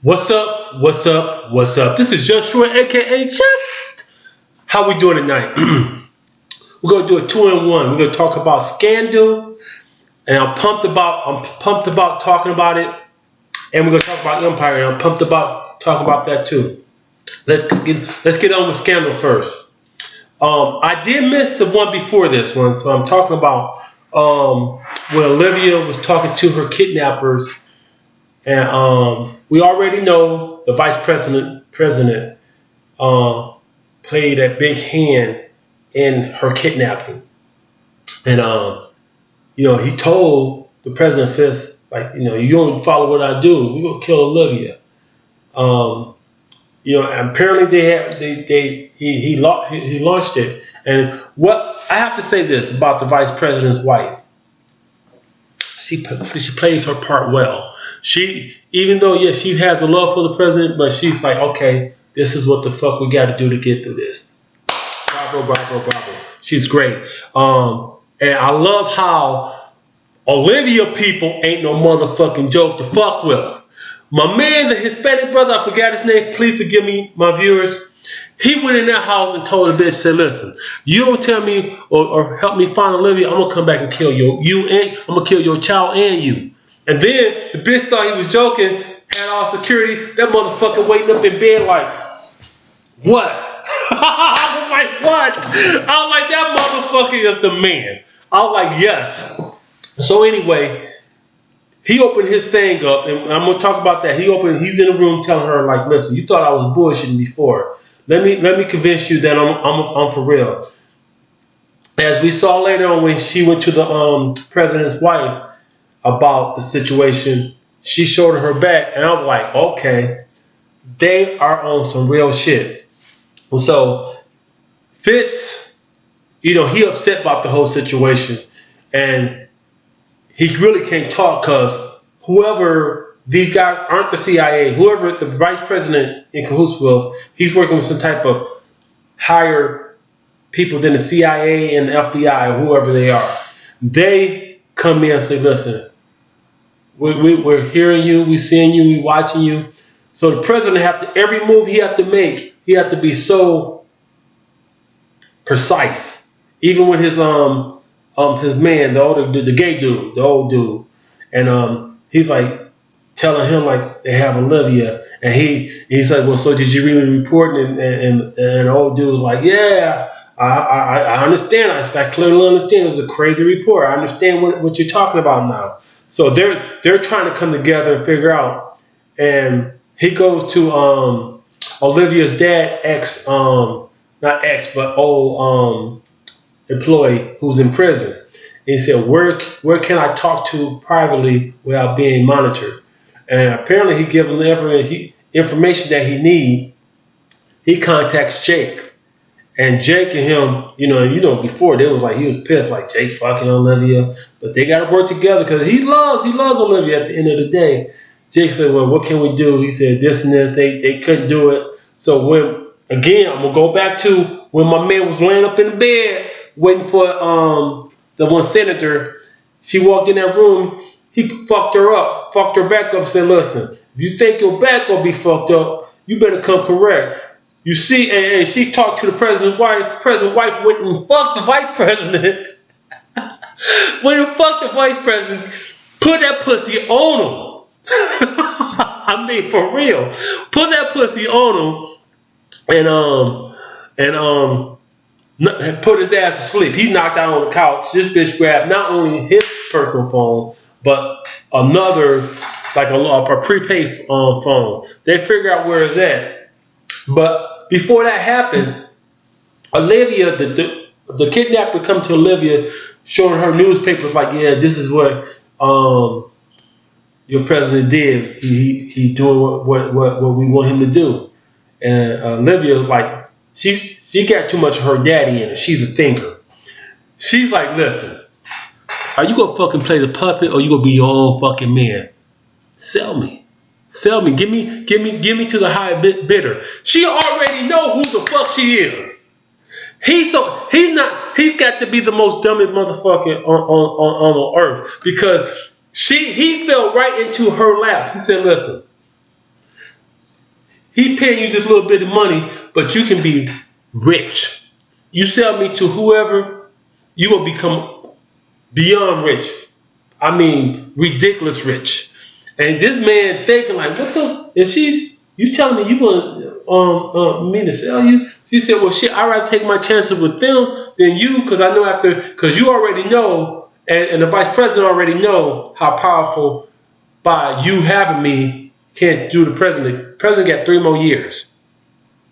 What's up? What's up? What's up? This is Joshua, aka Just. How we doing tonight? We're gonna do a two-in-one. We're gonna talk about Scandal, and I'm pumped about talking about it, and we're gonna talk about Empire, and I'm pumped about talking about that too. Let's get on with Scandal first. I did miss the one before this one, so I'm talking about when Olivia was talking to her kidnappers. And we already know the vice president played a big hand in her kidnapping. And he told the president Fist, like, you don't follow what I do, we're gonna kill Olivia. And apparently he launched it. And what I have to say this about the vice president's wife. She plays her part well. Even though, yes, she has a love for the president, but she's like, okay, this is what the fuck we got to do to get through this. Bravo, bravo, bravo. She's great. And I love how Olivia people ain't no motherfucking joke to fuck with. My man, the Hispanic brother, I forgot his name. Please forgive me, my viewers. He went in that house and told the bitch, said, listen, you don't tell me or help me find Olivia, I'm going to come back and kill you and I'm going to kill your child and you. And then the bitch thought he was joking, had all security. That motherfucker waiting up in bed like, what? I was like, what? I was like, that motherfucker is the man. I was like, yes. So anyway, he opened his thing up, and I'm going to talk about that. He's in the room telling her, like, listen, you thought I was bullshitting before. Let me convince you that I'm for real. As we saw later on when she went to the president's wife about the situation, she showed her back, and I was like, okay, they are on some real shit. And so Fitz, he upset about the whole situation, and he really can't talk because whoever. These guys aren't the CIA. Whoever the vice president in cahoots with, he's working with some type of higher people than the CIA and the FBI or whoever they are. They come in and say, listen, we're hearing you, we're seeing you, we're watching you. So the president every move he have to make, he have to be so precise. Even with his man, the gay dude, the old dude. And he's like, telling him like they have Olivia, and he's like, well, so did you read the report? And the old dude was like, yeah, I understand. I clearly understand. It was a crazy report. I understand what you're talking about now. So they're trying to come together and figure out. And he goes to Olivia's dad, not ex, but old employee who's in prison. And he said, where can I talk to privately without being monitored? And apparently he gives him every information that he needs. He contacts Jake. And Jake and him, before they was like, he was pissed, like Jake fucking Olivia. But they got to work together because he loves Olivia at the end of the day. Jake said, well, what can we do? He said this and this. They couldn't do it. So I'm going to go back to when my man was laying up in the bed waiting for the one senator. She walked in that room. He fucked her back up, said, listen, if you think your back gonna be fucked up, you better come correct. You see, and she talked to the president's wife. President's wife went and fucked the vice president. Went and fucked the vice president, put that pussy on him. I mean, for real. Put that pussy on him and put his ass to sleep. He knocked out on the couch. This bitch grabbed not only his personal phone, but another, like a prepaid phone. They figure out where it's at. But before that happened, Olivia, the kidnapper, come to Olivia, showing her newspapers like, yeah, this is what your president did. He's doing what we want him to do. And Olivia was like, she got too much of her daddy in her. She's a thinker. She's like, listen. Are you gonna fucking play the puppet or you gonna be your own fucking man? Sell me. Give me to the high bidder. She already know who the fuck she is. He's got to be the most dumbest motherfucker on earth because he fell right into her lap. He said, listen, He paying you this little bit of money, but you can be rich. You sell me to whoever, you will become beyond rich. I mean, ridiculous rich. And this man thinking like, what the? Is she? You telling me you want me to sell you? She said, well, shit, I'd rather take my chances with them than you, because I know because you already know, and the vice president already know how powerful by you having me can't do the president. The president got 3 more years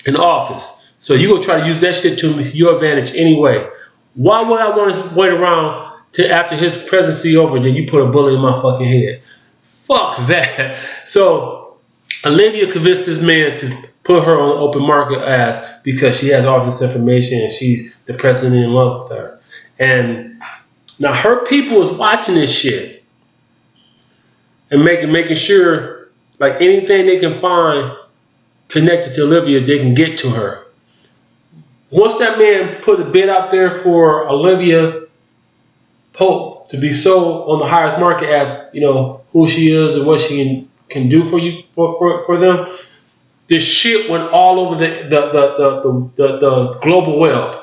in office. So you gonna try to use that shit to your advantage anyway. Why would I want to wait around till after his presidency over, then you put a bullet in my fucking head? Fuck that. So Olivia convinced this man to put her on open market ass because she has all this information and she's the president in love with her. And now her people is watching this shit and making sure like anything they can find connected to Olivia, they can get to her. Once that man put a bid out there for Olivia Pope to be sold on the highest market as, you know, who she is and what she can do for you for them, this shit went all over the global web.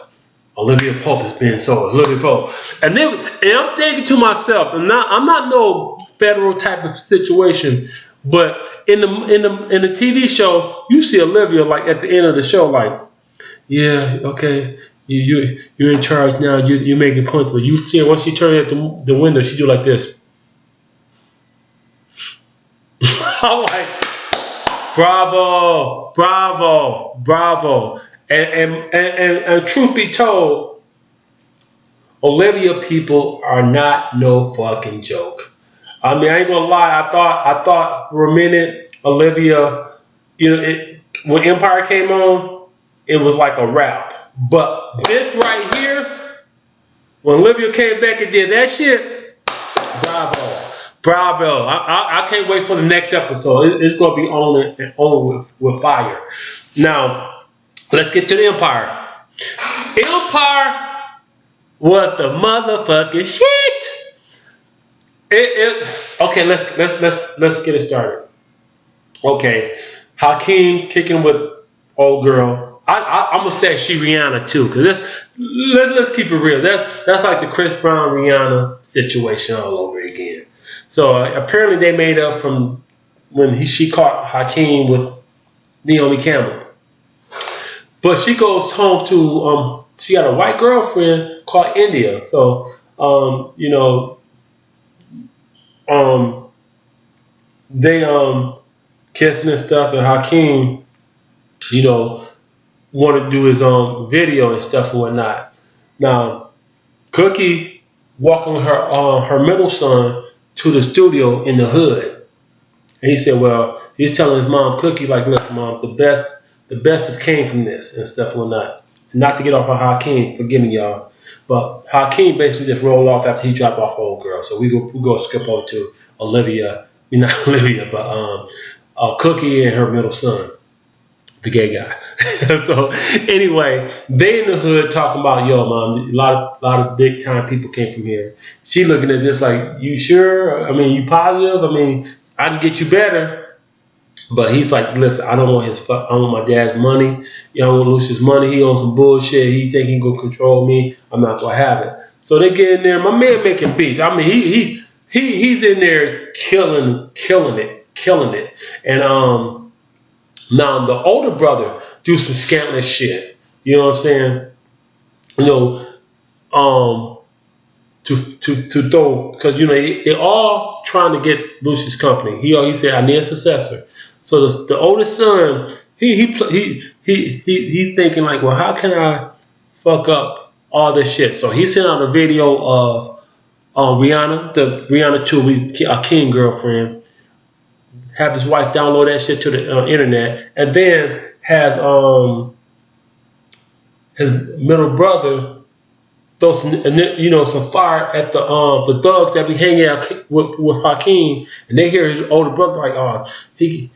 Olivia Pope is being sold. Olivia Pope, and I'm thinking to myself, and I'm not no federal type of situation, but in the TV show, you see Olivia like at the end of the show, like, yeah, okay, you're in charge now. You're making points, but you see her once she turns at the window, she do like this. I'm like, bravo, bravo, bravo. And truth be told, Olivia people are not no fucking joke. I mean, I ain't gonna lie. I thought for a minute, Olivia, you know, when Empire came on, it was like a rap. But this right here, when Olivia came back and did that shit, bravo. Bravo. I can't wait for the next episode. It's going to be on with fire. Now, let's get to the Empire. Empire was the motherfucking shit. Okay, let's get it started. Okay, Hakeem kicking with old girl. I'm gonna say she Rihanna too, cause let's keep it real. That's like the Chris Brown Rihanna situation all over again. So apparently they made up from when she caught Hakeem with Naomi Campbell. But she goes home to she got a white girlfriend called India. So you know, they kissing and stuff, and Hakeem, you know, want to do his own video and stuff and whatnot. Now, Cookie walking her middle son to the studio in the hood, and he said, well, he's telling his mom Cookie like, listen, mom, the best have came from this and stuff and whatnot. Not to get off of Hakeem, forgive me, y'all, but Hakeem basically just rolled off after he dropped off old girl. So we go skip over to Olivia, not Olivia, but Cookie and her middle son, the gay guy. So anyway, they in the hood talking about, yo, mom, a lot of big time people came from here. She looking at this like, you sure? I mean, you positive? I mean, I can get you better. But he's like, listen, I don't want my dad's money. You know, I don't want to lose his money. He owns some bullshit. He think he can control me. I'm not gonna have it. So they get in there. My man making beats. I mean, he's in there killing it. And now the older brother do some scandalous shit. You know what I'm saying? You know, to throw, because you know they're all trying to get Lucius company. He said, I need a successor. So the oldest son, he's thinking like, well, how can I fuck up all this shit? So he sent out a video of Rihanna, the Rihanna 2, a King girlfriend, have his wife download that shit to the internet, and then has his middle brother throw some fire at the thugs that be hanging out with Hakeem, and they hear his older brother like, oh, he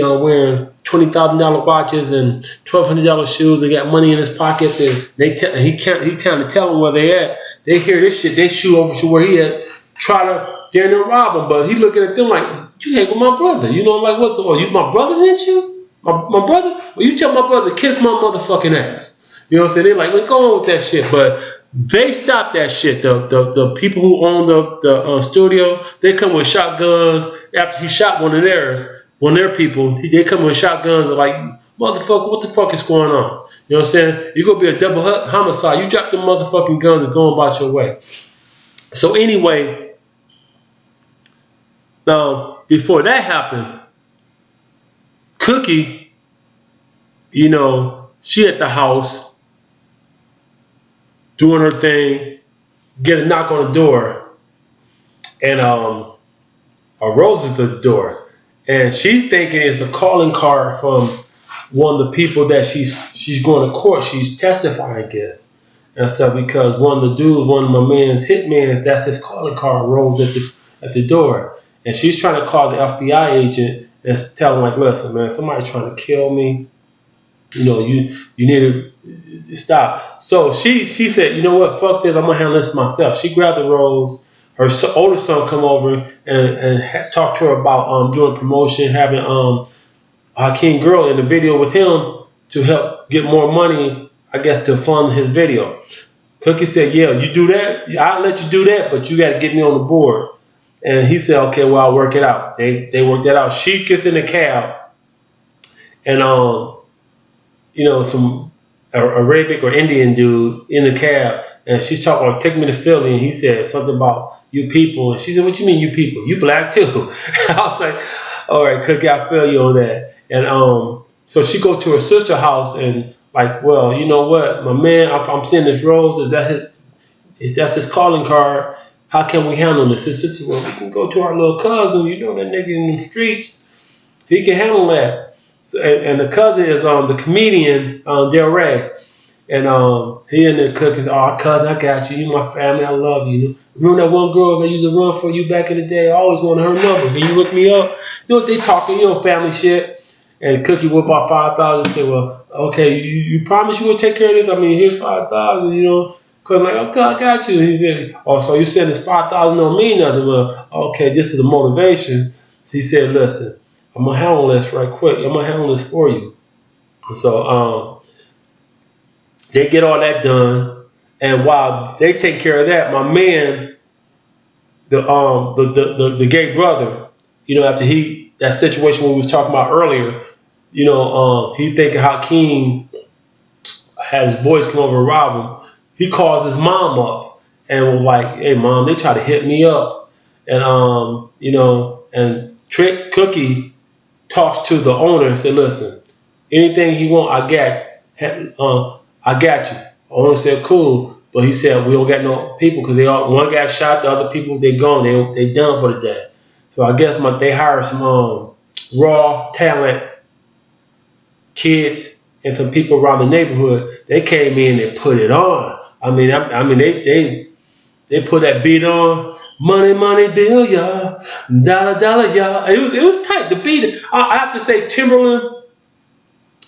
wearing $20,000 watches and $1,200 shoes. They got money in his pocket. And he kind of tell them where they at. They hear this shit. They shoot over to where he at, try to dare to rob him. But he looking at them like, you hang with my brother. You know, like, what? Oh, you my brother, didn't you? My brother, well, you tell my brother to kiss my motherfucking ass. You know what I'm saying? They're like, well, go on with that shit. But they stopped that shit. The people who own the studio, they come with shotguns. After he shot one of their people, they come with shotguns and like, motherfucker, what the fuck is going on? You know what I'm saying? You're going to be a double homicide. You drop the motherfucking gun and go about your way. So anyway, now, before that happened, Cookie, you know, she at the house doing her thing, get a knock on the door, and Rose is at the door, and she's thinking it's a calling card from one of the people that she's going to court. She's testifying against and stuff because one of my man's hitmans, that's his calling card. Rose at the door, and she's trying to call the FBI agent and tell him like, listen, man, somebody's trying to kill me. You know, you need to stop. So she said, you know what, fuck this, I'm gonna handle this myself. She grabbed the Rose. Her older son come over and talk to her about doing promotion, having Hakeem Girl in the video with him to help get more money, I guess, to fund his video. Cookie said, yeah, you do that, I'll let you do that, but you got to get me on the board. And he said, okay, well, I'll work it out. They worked that out. She gets in the cab, and you know, some Arabic or Indian dude in the cab, and she's talking about take me to Philly, and he said something about you people, and she said, what you mean you people? You black too? I was like, all right, Cookie, I feel you on that. And so she goes to her sister's house and like, well, you know what, my man, I'm seeing this Rose, that's his calling card. How can we handle this? His sister, well, we can go to our little cousin, you know that nigga in the streets, he can handle that. And the cousin is the comedian Del Rey, and he in there cooking. Oh, cousin, I got you. You my family. I love you. Remember that one girl that used to run for you back in the day? I always wanted her number. Can you look me up? You know what they talking? You know, family shit. And Cookie whipped out 5,000 and said, well, okay, you promise you will take care of this? I mean, here's 5,000. You know, cause like, okay, I got you. He said, oh, so you said this 5,000 don't mean nothing? Well, okay, this is the motivation. He said, listen, I'm going to handle this right quick. I'm going to handle this for you. So they get all that done. And while they take care of that, my man, the gay brother, you know, after that situation we was talking about earlier, you know, he thinking Hakeem had his boys come over and rob him. He calls his mom up and was like, hey, mom, they try to hit me up. And, you know, and Trick Cookie talks to the owner and said, listen, anything he want, I got you. The owner said, cool. But he said, we don't got no people because one got shot, the other people, they gone. They done for the day. So I guess they hired some raw talent kids and some people around the neighborhood. They came in and put it on. I mean, they put that beat on. Money, money, bill, y'all. Dollar, dollar, y'all. It was tight. The beat. I have to say, Timberland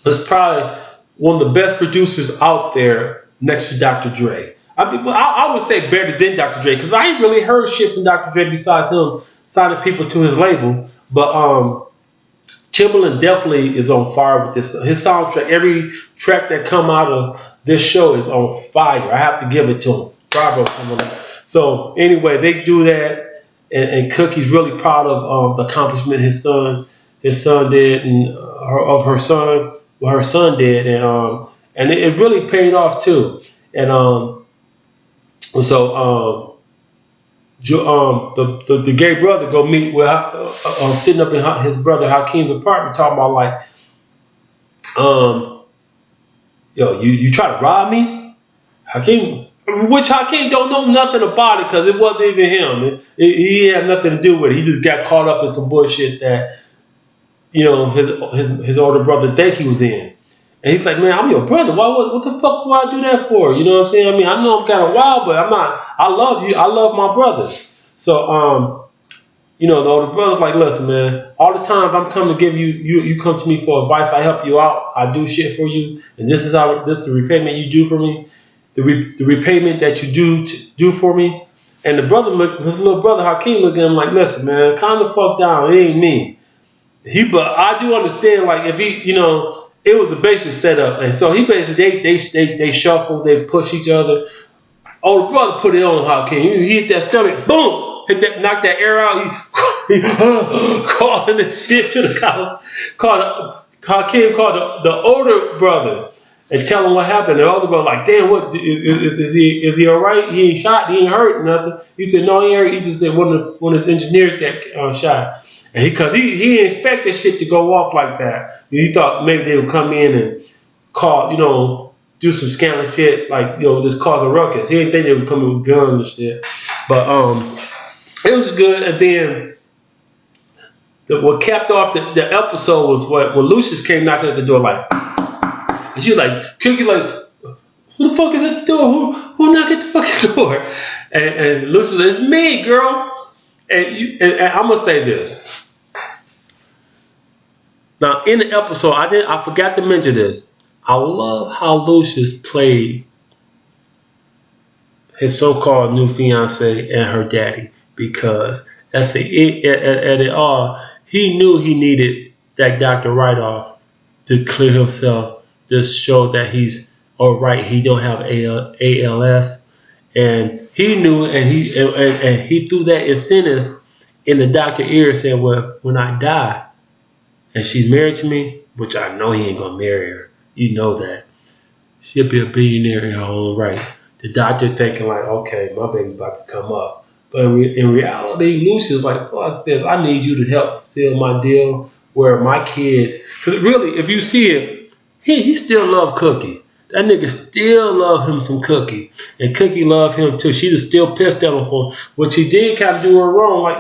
was probably one of the best producers out there next to Dr. Dre. I would say better than Dr. Dre because I ain't really heard shit from Dr. Dre besides him signing people to his label. But Timberland definitely is on fire with this. His soundtrack, every track that come out of this show is on fire. I have to give it to him. Bravo, Timberland. So anyway, they do that, and Cookie's really proud of the accomplishment his son did, and of her son, what her son did, and it really paid off too. And so the gay brother go meet with sitting up in his brother Hakeem's apartment, talking about like, yo, you try to rob me, Hakeem. Which Hakeem don't know nothing about it because it wasn't even him. He had nothing to do with it. He just got caught up in some bullshit that, you know, his older brother think he was in. And he's like, man, I'm your brother. What the fuck would I do that for? You know what I'm saying? I mean, I know I'm kind of wild, but I'm not. I love you. I love my brothers. So, you know, the older brother's like, listen, man, all the time I'm coming to give you come to me for advice. I help you out. I do shit for you. And this is the repayment you do for me. The repayment that you do for me. And his little brother Hakeem looked at him like, listen, man, calm the fuck down. It ain't me. But I do understand, like, if he, it was a basic setup, and so he basically they shuffle, they push each other. Oh, the brother put it on Hakeem. He hit that stomach, boom, knocked that air out. He calling this shit to the cops. Hakeem called the older brother and tell him what happened. The older brother like, damn, what is he all right? He ain't shot, he ain't hurt, nothing. He said no, he ain't hurt. He just said one of his engineers got shot. And because he didn't expect this shit to go off like that. He thought maybe they would come in and call, do some scandalous shit, like, just cause a ruckus. He didn't think they was coming with guns and shit. But it was good. And then what capped off the episode was when Lucius came knocking at the door, like, and she was like, Cookie, like, who the fuck is at the door? Who knocked at the fucking door? And Lucius said, it's me, girl. And I'm gonna say this. Now, in the episode, I forgot to mention this. I love how Lucius played his so-called new fiance and her daddy, because at it all, he knew he needed that Dr. Write-Off to clear himself, to show that he's all right. He don't have ALS, and he knew, and he threw that incentive in the doctor's ear and said, well, when I die, and she's married to me, which I know he ain't gonna marry her. You know that. She'll be a billionaire in her own right. The doctor thinking like, okay, my baby's about to come up. But in reality, Lucius like, fuck this. I need you to help seal my deal where my kids, because really, if you see it, he still love Cookie. That nigga still love him some Cookie. And Cookie love him too. She was still pissed at him for what she did, kind of do her wrong. Like,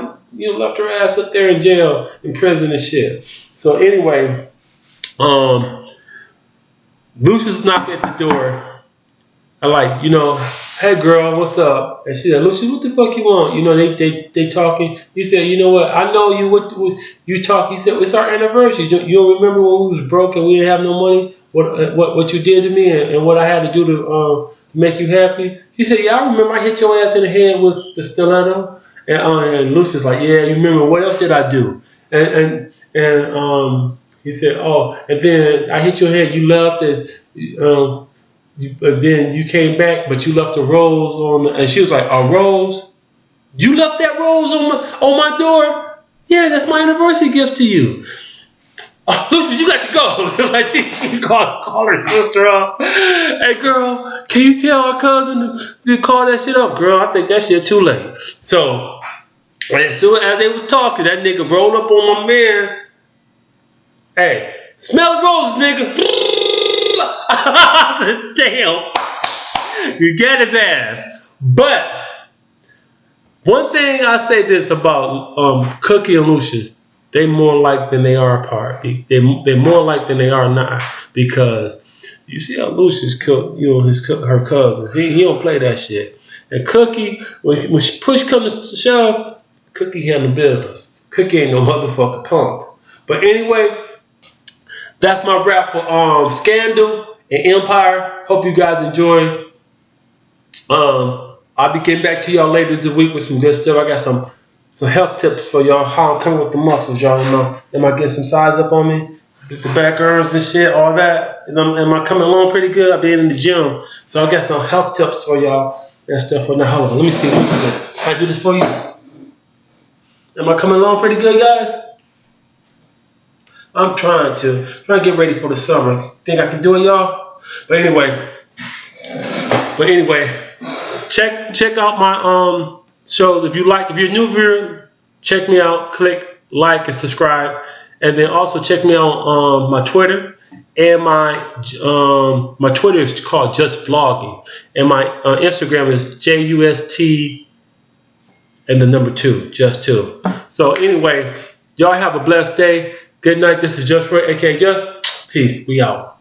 left her ass up there in jail, in prison and shit. So anyway, Lucius knocked at the door. I like, hey girl, what's up? And she said, Lucius, what the fuck you want? They talking. He said, you know what? I know you. What you talk? He said, it's our anniversary. You don't remember when we was broke and we didn't have no money? What you did to me and what I had to do to make you happy? She said, yeah, I remember. I hit your ass in the head with the stiletto. And Lucius like, yeah, you remember? What else did I do? And he said, oh, and then I hit your head. You left, and then you came back, but you left a rose on. And she was like, a rose? You left that rose on my door? Yeah, that's my anniversary gift to you. Oh, Lucius, you got to go. Like she called her sister up. Hey, girl, can you tell her cousin to call that shit up? Girl, I think that shit too late. So as soon as they was talking, that nigga rolled up on my man. Hey, smell the roses, nigga. Damn. You get his ass. But one thing I say this about Cookie and Lucius, they more alike than they are apart. They're more alike than they are not, because you see how Lucius killed her cousin. He don't play that shit. And Cookie, when push comes to shove, Cookie handle business. Cookie ain't no motherfucker punk. But anyway, that's my wrap for Scandal and Empire. Hope you guys enjoy. I'll be getting back to y'all later this week with some good stuff. I got some health tips for y'all. How I'm coming with the muscles, y'all. Am I getting some size up on me? The back arms and shit, all that. Am I coming along pretty good? I've been in the gym, so I got some health tips for y'all and stuff. For now, hold on. Let me see. Can I do this for you? Am I coming along pretty good, guys? I'm trying to get ready for the summer. Think I can do it, y'all? But anyway, check out my shows. If you're a new viewer, check me out. Click like and subscribe, and then also check me out on my Twitter. And my Twitter is called Just Vlogging, and my Instagram is JUST and the number 2, just 2. So anyway, y'all have a blessed day. Good night. This is Just Roy, aka Just. Peace. We out.